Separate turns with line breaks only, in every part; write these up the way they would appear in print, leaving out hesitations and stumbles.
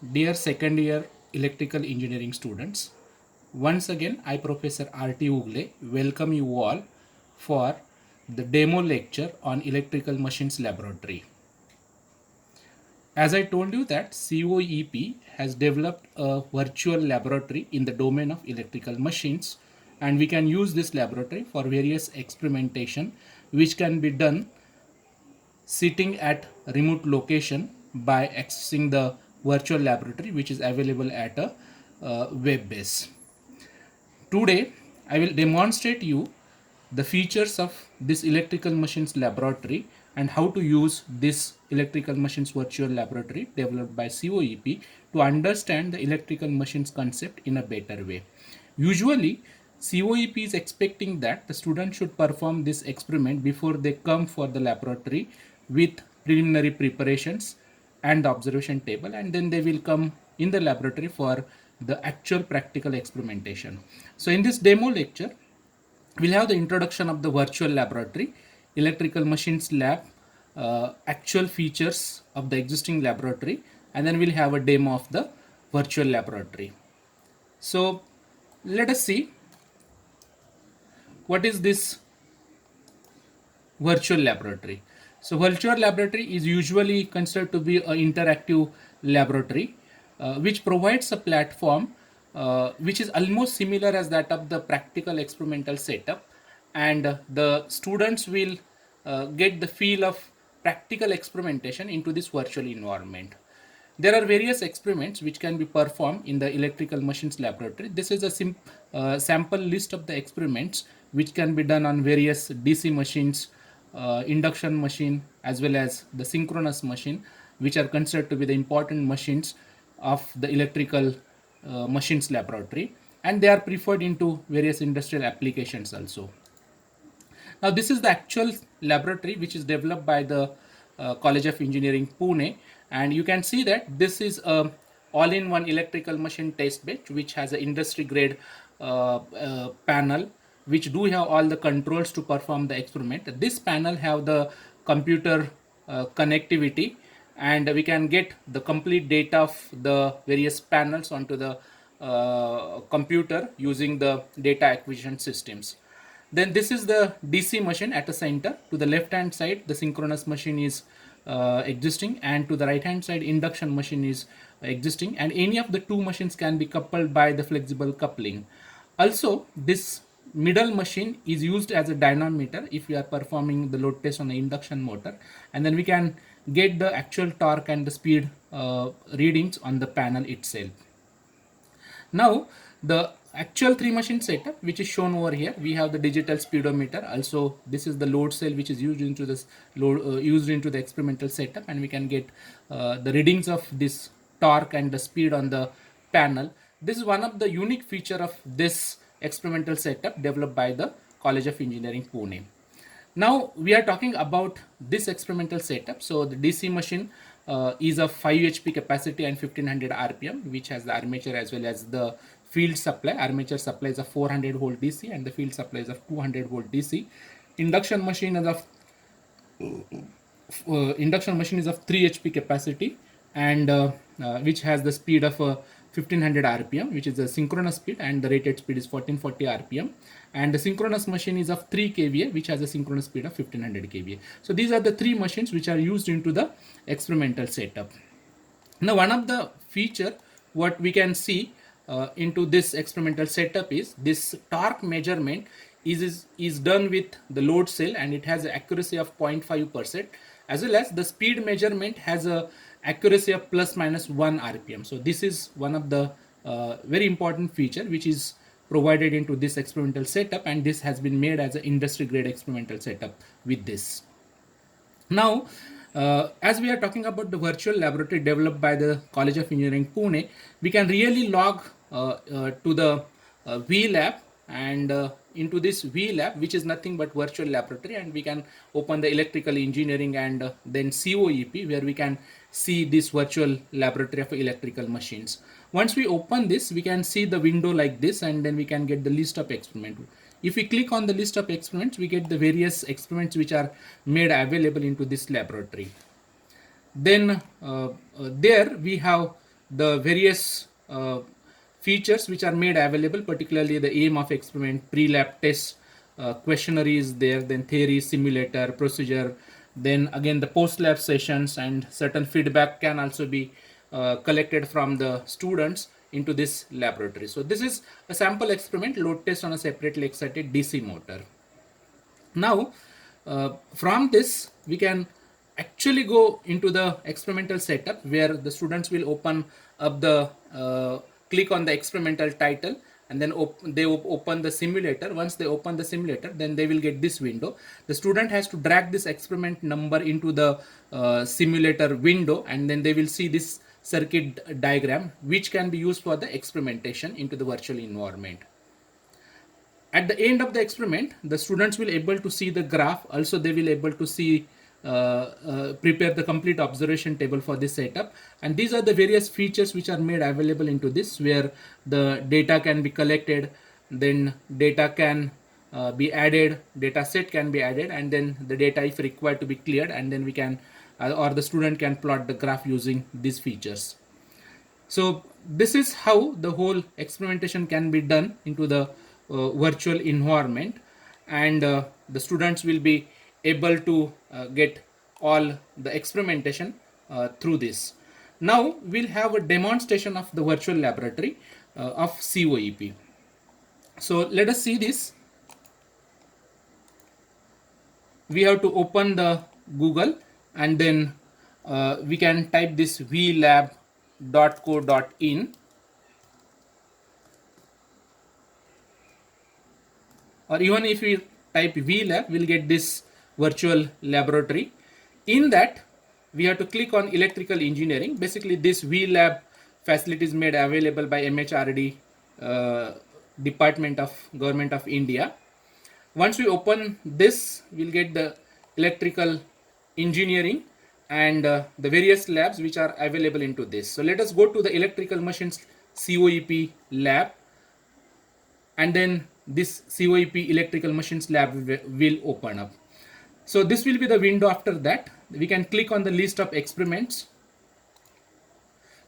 Dear second year electrical engineering students, once again I Professor R.T. Ugle welcome you all for the demo lecture on electrical machines laboratory. As I told you that COEP has developed a virtual laboratory in the domain of electrical machines, and we can use this laboratory for various experimentation which can be done sitting at remote location by accessing the virtual laboratory which is available at a web base. Today I will demonstrate you the features of this electrical machines laboratory and how to use this electrical machines virtual laboratory developed by COEP to understand the electrical machines concept in a better way. Usually COEP is expecting that the student should perform this experiment before they come for the laboratory with preliminary preparations and the observation table, and then they will come in the laboratory for the actual practical experimentation. So in this demo lecture, we'll have the introduction of the virtual laboratory, electrical machines lab, actual features of the existing laboratory, and then we'll have a demo of the virtual laboratory. So let us see what is this virtual laboratory. So virtual laboratory is usually considered to be an interactive laboratory which provides a platform which is almost similar as that of the practical experimental setup, and the students will get the feel of practical experimentation into this virtual environment. There are various experiments which can be performed in the electrical machines laboratory. This is a sample list of the experiments which can be done on various DC machines, induction machine, as well as the synchronous machine, which are considered to be the important machines of the electrical machines laboratory, and they are preferred into various industrial applications also. Now this is the actual laboratory which is developed by the College of Engineering Pune, and you can see that this is a all-in-one electrical machine test bed which has an industry grade panel which do have all the controls to perform the experiment. This panel have the computer connectivity, and we can get the complete data of the various panels onto the computer using the data acquisition systems. Then this is the DC machine at the center. To the left hand side the synchronous machine is existing, and to the right hand side induction machine is existing, and any of the two machines can be coupled by the flexible coupling. Also this middle machine is used as a dynamometer if we are performing the load test on the induction motor, and then we can get the actual torque and the speed readings on the panel itself. Now the actual three machine setup which is shown over here, we have the digital speedometer. Also this is the load cell which is used into this used into the experimental setup, and we can get the readings of this torque and the speed on the panel. This is one of the unique feature of this experimental setup developed by the College of Engineering Pune. Now we are talking about this experimental setup. So the DC machine is of 5 HP capacity and 1500 RPM, which has the armature as well as the field supply. Armature supply is of 400 volt DC and the field supply is of 200 volt DC. Induction machine is of 3 HP capacity, and which has the speed of 1500 RPM, which is the synchronous speed, and the rated speed is 1440 RPM. And the synchronous machine is of 3 kVA, which has a synchronous speed of 1500 kVA. So these are the three machines which are used into the experimental setup. Now one of the feature what we can see into this experimental setup is this torque measurement is done with the load cell, and it has an accuracy of 0.5%, as well as the speed measurement has a accuracy of plus minus 1 RPM. So this is one of the very important feature which is provided into this experimental setup, and this has been made as an industry grade experimental setup with this. Now as we are talking about the virtual laboratory developed by the College of Engineering Pune, we can really log to the VLab, and into this VLab, which is nothing but virtual laboratory, and we can open the electrical engineering and then COEP, where we can see this virtual laboratory of electrical machines. Once we open this, we can see the window like this, and then we can get the list of experiments. If we click on the list of experiments, we get the various experiments which are made available into this laboratory. Then there we have the various features which are made available, particularly the aim of experiment, pre-lab test, questionnaire is there, then theory, simulator, procedure, then again the post-lab sessions, and certain feedback can also be collected from the students into this laboratory. So this is a sample experiment load test on a separately excited DC motor. Now from this we can actually go into the experimental setup where the students will open up the click on the experimental title, and then they open the simulator. Once they open the simulator, then they will get this window. The student has to drag this experiment number into the simulator window, and then they will see this circuit diagram which can be used for the experimentation into the virtual environment. At the end of the experiment, the students will able to see the graph. Also they will able to see prepare the complete observation table for this setup, and these are the various features which are made available into this, where the data can be collected, then data can be added, data set can be added, and then the data if required to be cleared, and then we can or the student can plot the graph using these features. So this is how the whole experimentation can be done into the virtual environment, and the students will be able to get all the experimentation through this. Now we'll have a demonstration of the virtual laboratory of COEP. So let us see this. We have to open the Google, and then we can type this vlab.co.in, or even if we type vlab, we'll get this virtual laboratory. In that we have to click on electrical engineering. Basically this vlab facility is made available by MHRD Department of Government of India. Once we open this, we'll get the electrical engineering and the various labs which are available into this. So let us go to the electrical machines COEP lab, and then this COEP electrical machines lab will open up. So this will be the window. After that we can click on the list of experiments.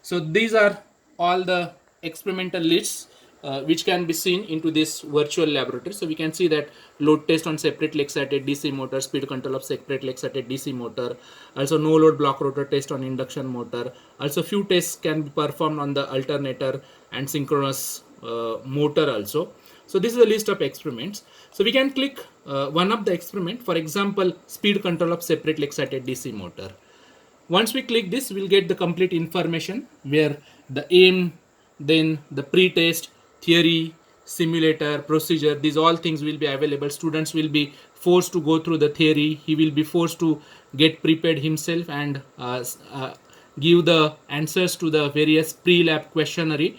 So these are all the experimental lists which can be seen into this virtual laboratory. So we can see that load test on separately excited DC motor, speed control of separately excited DC motor, also no load block rotor test on induction motor. Also few tests can be performed on the alternator and synchronous motor also. So this is a list of experiments. So we can click one of the experiment, for example speed control of separately excited DC motor. Once we click this, we'll get the complete information where the aim, then the pre-test, theory, simulator, procedure, these all things will be available. Students will be forced to go through the theory. He will be forced to get prepared himself and give the answers to the various pre-lab questionnaire.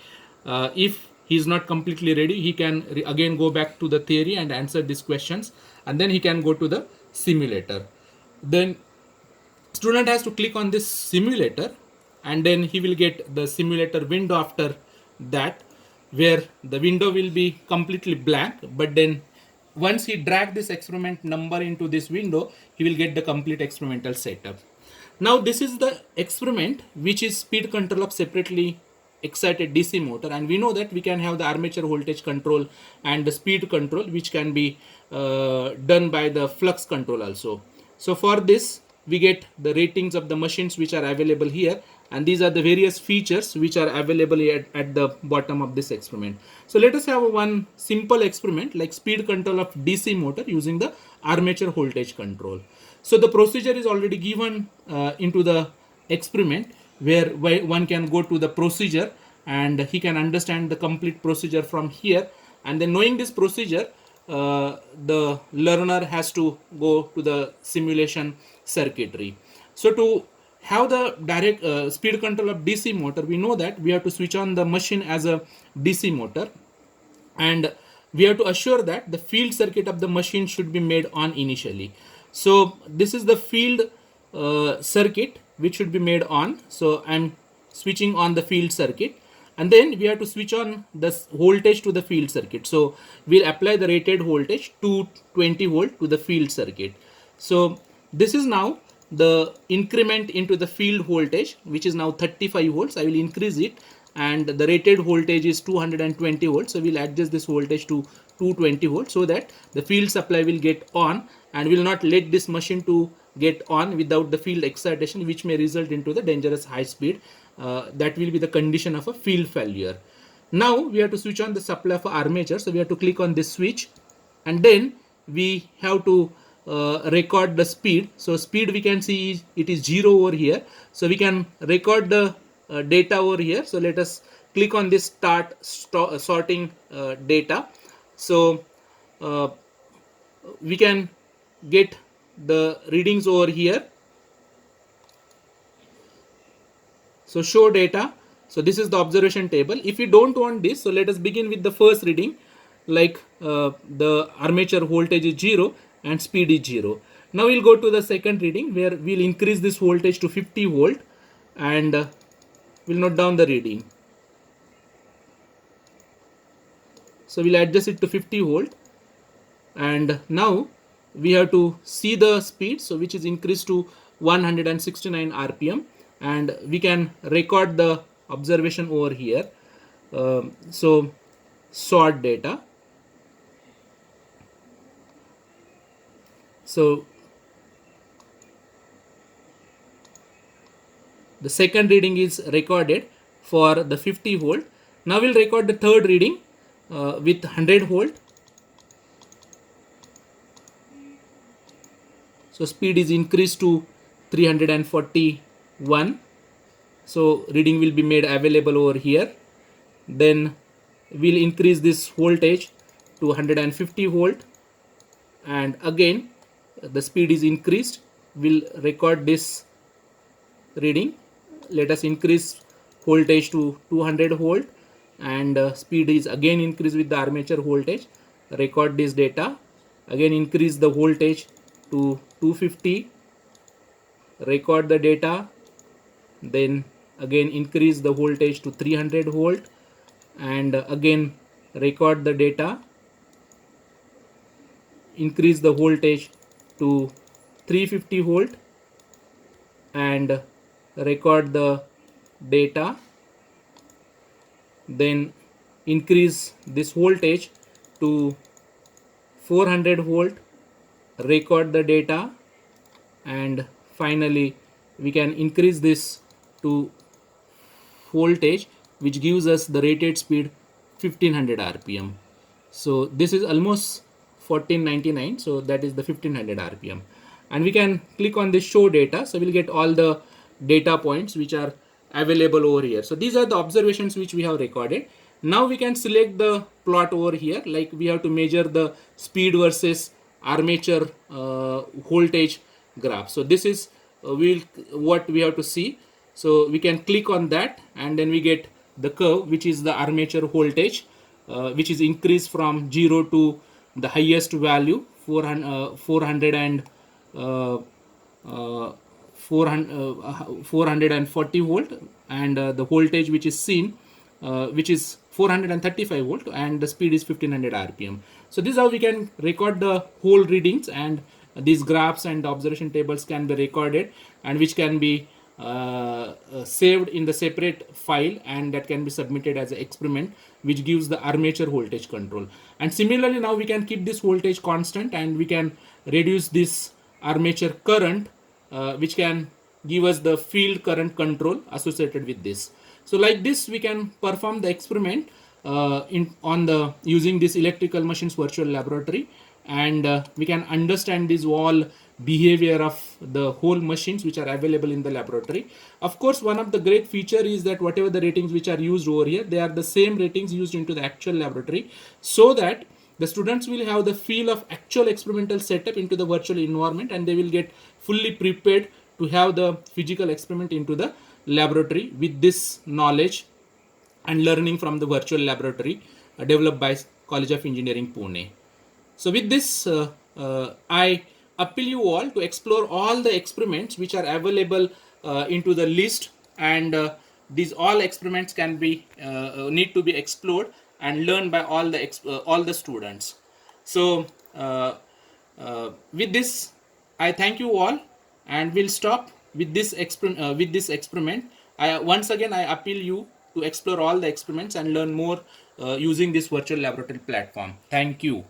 If he is not completely ready, he can again go back to the theory and answer these questions, and then he can go to the simulator. Then student has to click on this simulator, and then he will get the simulator window after that, where the window will be completely blank, but then once he drag this experiment number into this window, he will get the complete experimental setup. Now this is the experiment which is speed control of separately excited DC motor, and we know that we can have the armature voltage control and the speed control which can be done by the flux control also. So for this we get the ratings of the machines which are available here, and these are the various features which are available at the bottom of this experiment. So let us have one simple experiment like speed control of DC motor using the armature voltage control. So the procedure is already given into the experiment, where one can go to the procedure and he can understand the complete procedure from here, and then knowing this procedure the learner has to go to the simulation circuitry. So to have the direct speed control of DC motor, we know that we have to switch on the machine as a DC motor, and we have to assure that the field circuit of the machine should be made on initially. So this is the field circuit which should be made on. So I'm switching on the field circuit, and then we have to switch on the voltage to the field circuit. So we'll apply the rated voltage to 20 volt to the field circuit. So this is now the increment into the field voltage, which is now 35 volts. I will increase it, and the rated voltage is 220 volts. So we'll adjust this voltage to 220 volts so that the field supply will get on and will not let this machine to get on without the field excitation, which may result into the dangerous high speed. That will be the condition of a field failure. Now we have to switch on the supply of armature. So we have to click on this switch, and then we have to record the speed. So speed we can see it is 0 over here. So we can record the data over here. So let us click on this start sorting data. So we can get the readings over here. So show data. So this is the observation table. If you don't want this, so let us begin with the first reading, like the armature voltage is 0 and speed is 0. Now we'll go to the second reading, where we'll increase this voltage to 50 volt, and we'll note down the reading. So we'll adjust it to 50 volt, and now we have to see the speed, so which is increased to 169 rpm, and we can record the observation over here. So sort data. So the second reading is recorded for the 50 volt. Now we'll record the third reading with 100 volt. So speed is increased to 341. So reading will be made available over here. Then we'll increase this voltage to 150 volt, and again the speed is increased. We'll record this reading. Let us increase voltage to 200 volt, and speed is again increased with the armature voltage. Record this data. Again increase the voltage to 250. Record the data. Then again increase the voltage to 300 volt, and again record the data. Increase the voltage to 350 volt, and record the data. Then increase this voltage to 400 volt, record the data, and finally we can increase this to voltage, which gives us the rated speed 1500 rpm. So this is almost 1499, so that is the 1500 rpm, and we can click on this show data. So we'll get all the data points which are available over here. So these are the observations which we have recorded. Now we can select the plot over here, like we have to measure the speed versus armature voltage graph. So this is what we have to see. So we can click on that, and then we get the curve, which is the armature voltage, which is increased from 0 to the highest value 440 volt, and the voltage which is seen, which is 435 volt, and the speed is 1500 rpm. So this is how we can record the whole readings, and these graphs and observation tables can be recorded, and which can be saved in the separate file, and that can be submitted as an experiment, which gives the armature voltage control. And similarly, now we can keep this voltage constant, and we can reduce this armature current, which can give us the field current control associated with this. So like this we can perform the experiment using this electrical machines virtual laboratory, and we can understand this all behavior of the whole machines which are available in the laboratory. Of course, one of the great feature is that whatever the ratings which are used over here, they are the same ratings used into the actual laboratory, so that the students will have the feel of actual experimental setup into the virtual environment, and they will get fully prepared to have the physical experiment into the laboratory with this knowledge and learning from the virtual laboratory developed by College of Engineering, Pune. So with this, I appeal you all to explore all the experiments which are available into the list, and these all experiments can be need to be explored and learned by all the students. So with this, I thank you all And we'll stop with this experiment. Once again I appeal you to explore all the experiments and learn more using this virtual laboratory platform. Thank you.